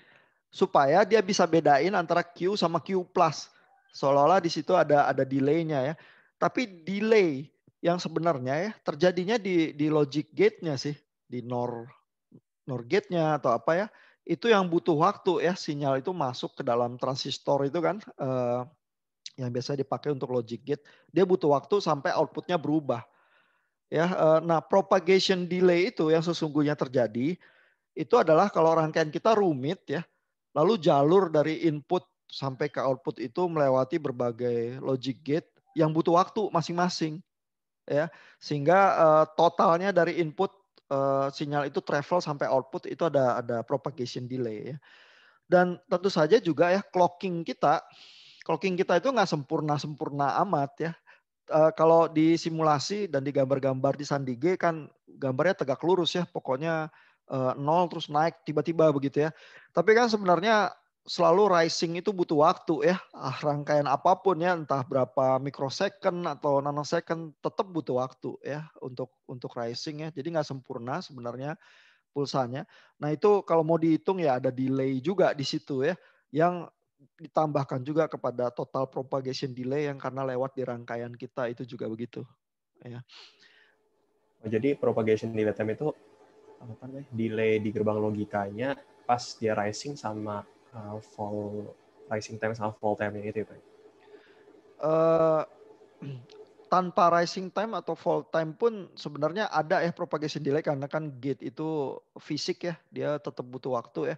A: Supaya dia bisa bedain antara Q sama Q plus. Seolah-olah di situ ada delay-nya ya. Tapi delay yang sebenarnya ya terjadinya di logic gate-nya sih, di NOR gate-nya atau apa ya, itu yang butuh waktu ya sinyal itu masuk ke dalam transistor itu kan, yang biasa dipakai untuk logic gate, dia butuh waktu sampai output-nya berubah ya. Nah propagation delay itu yang sesungguhnya terjadi, itu adalah kalau rangkaian kita rumit ya, lalu jalur dari input sampai ke output itu melewati berbagai logic gate yang butuh waktu masing-masing ya. Sehingga totalnya dari input sinyal itu travel sampai output itu ada propagation delay ya. Dan tentu saja juga ya clocking kita itu nggak sempurna amat ya. Kalau di simulasi dan di gambar-gambar di Sandige kan gambarnya tegak lurus ya, pokoknya 0 terus naik tiba-tiba begitu ya. Tapi kan sebenarnya selalu rising itu butuh waktu ya. Rangkaian apapun ya, entah berapa mikrosecond atau nanosecond tetap butuh waktu ya untuk rising ya. Jadi nggak sempurna sebenarnya pulsanya. Nah itu kalau mau dihitung ya ada delay juga di situ ya, yang ditambahkan juga kepada total propagation delay yang karena lewat di rangkaian kita itu juga begitu. Ya.
B: Jadi propagation delay time itu apa namanya? Delay di gerbang logikanya pas dia rising sama fall rising time sama fall time-nya itu ya, Pak?
A: Uh, tanpa rising time atau fall time pun sebenarnya ada ya propagation delay karena kan gate itu fisik ya, dia tetap butuh waktu ya.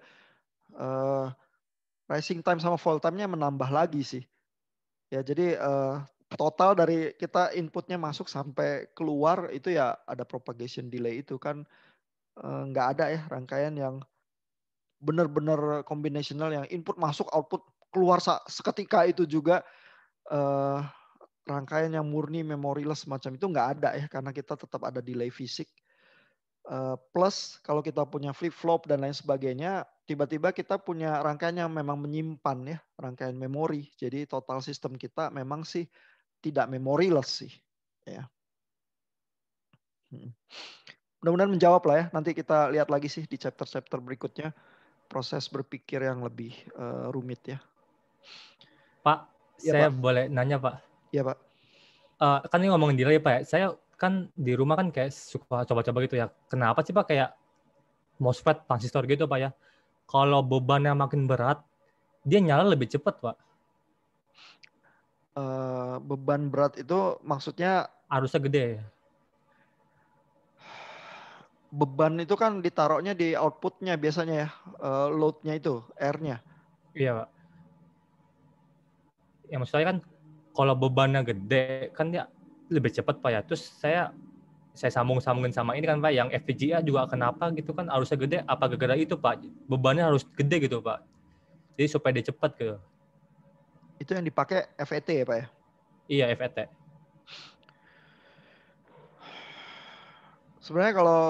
A: Rising time sama fall time-nya menambah lagi sih. Ya jadi total dari kita inputnya masuk sampai keluar itu ya ada propagation delay itu kan nggak ada ya rangkaian yang benar-benar combinational yang input masuk output keluar seketika itu juga eh, rangkaian yang murni memoryless semacam itu nggak ada ya karena kita tetap ada delay fisik. Plus kalau kita punya flip flop dan lain sebagainya, tiba-tiba kita punya rangkaian yang memang menyimpan ya rangkaian memori. Jadi total sistem kita memang sih tidak memoryless sih. Ya. Mudah-mudahan menjawab lah ya. Nanti kita lihat lagi sih di chapter-chapter berikutnya proses berpikir yang lebih rumit ya.
C: Pak,
A: Ya
C: saya
A: Pak.
C: boleh nanya Pak?
A: Ya Pak.
C: Kan ini ngomongin delay Pak ya. Saya kan di rumah kan kayak suka coba-coba gitu ya. Kenapa sih Pak kayak MOSFET transistor gitu Pak ya? Kalau bebannya makin berat, dia nyala lebih cepat Pak.
A: Beban berat itu maksudnya
C: Arusnya gede.
A: beban itu kan ditaruhnya di outputnya biasanya ya, loadnya itu, R-nya.
C: Iya Pak. Ya maksud saya kan kalau bebannya gede kan dia lebih cepat Pak ya. Terus saya sambungin sama ini kan Pak, yang FPGA juga kenapa gitu kan arusnya gede, apa gara-gara itu Pak? Bebannya harus gede gitu Pak. Jadi supaya dia cepat gitu.
A: Itu yang dipakai FET ya Pak ya?
C: Iya, FET.
A: Sebenarnya kalau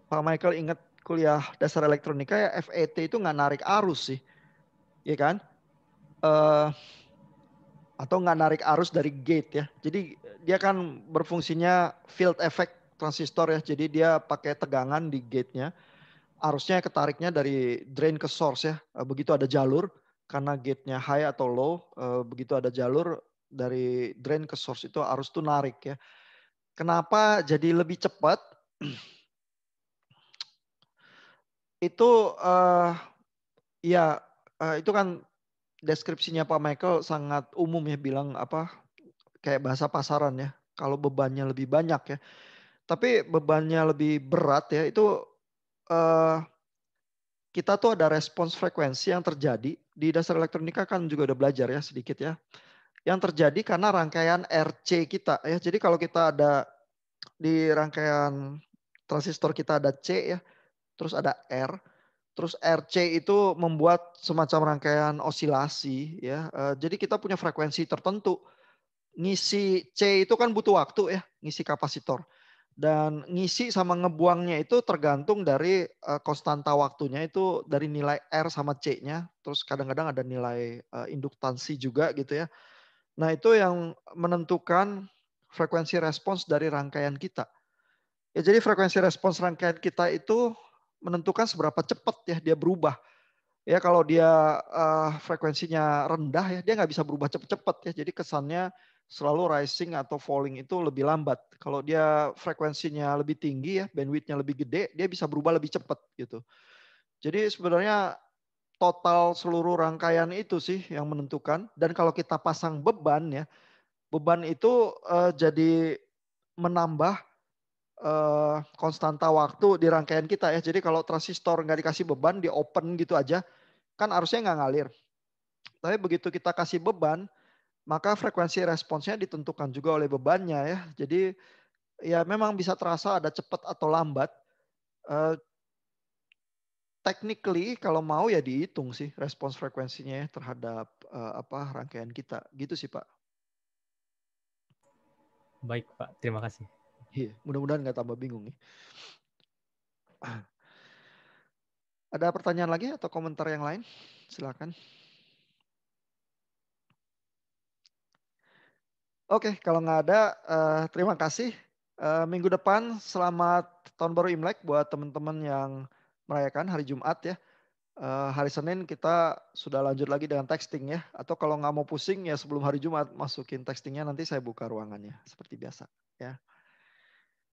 A: Pak Michael ingat kuliah dasar elektronika ya FET itu nggak narik arus sih, ya kan? Atau nggak narik arus dari gate ya. Jadi dia kan berfungsinya field effect transistor ya. Jadi dia pakai tegangan di gate-nya. Arusnya ketariknya dari drain ke source ya. Begitu ada jalur karena gate-nya high atau low, begitu ada jalur dari drain ke source itu arus tuh narik ya. Kenapa jadi lebih cepat? Itu ya itu kan deskripsinya Pak Michael sangat umum ya bilang apa kayak bahasa pasaran ya. Kalau bebannya lebih banyak ya. Tapi bebannya lebih berat ya itu kita tuh ada respons frekuensi yang terjadi. Di dasar elektronika kan juga udah belajar ya sedikit ya. Yang terjadi karena rangkaian RC kita ya. Jadi kalau kita ada di rangkaian transistor kita ada C ya, terus ada R, terus RC itu membuat semacam rangkaian osilasi ya. Jadi kita punya frekuensi tertentu. Ngisi C itu kan butuh waktu ya, ngisi kapasitor. Dan ngisi sama ngebuangnya itu tergantung dari konstanta waktunya itu dari nilai R sama C-nya. Terus kadang-kadang ada nilai induktansi juga gitu ya. Nah itu yang menentukan frekuensi respons dari rangkaian kita. Ya jadi frekuensi respons rangkaian kita itu menentukan seberapa cepat ya dia berubah. Ya kalau dia frekuensinya rendah ya dia nggak bisa berubah cepat-cepat ya. Jadi kesannya selalu rising atau falling itu lebih lambat. Kalau dia frekuensinya lebih tinggi ya, bandwidth-nya lebih gede, dia bisa berubah lebih cepat gitu. Jadi sebenarnya total seluruh rangkaian itu sih yang menentukan. Dan kalau kita pasang beban ya, beban itu jadi menambah konstanta waktu di rangkaian kita ya. Jadi kalau transistor nggak dikasih beban, di open gitu aja, kan arusnya nggak ngalir. Tapi begitu kita kasih beban, maka frekuensi responsnya ditentukan juga oleh bebannya ya. Jadi ya memang bisa terasa ada cepat atau lambat. Technically kalau mau ya dihitung sih respons frekuensinya ya terhadap rangkaian kita. Gitu sih Pak.
C: Baik Pak, terima kasih.
A: Iya, mudah-mudahan nggak tambah bingung nih. Ada pertanyaan lagi atau komentar yang lain? Silakan. Oke, kalau nggak ada, terima kasih. Minggu depan selamat tahun baru Imlek buat teman-teman yang merayakan hari Jumat ya. Hari Senin kita sudah lanjut lagi dengan texting ya. Atau kalau nggak mau pusing ya sebelum hari Jumat masukin textingnya nanti saya buka ruangannya seperti biasa ya.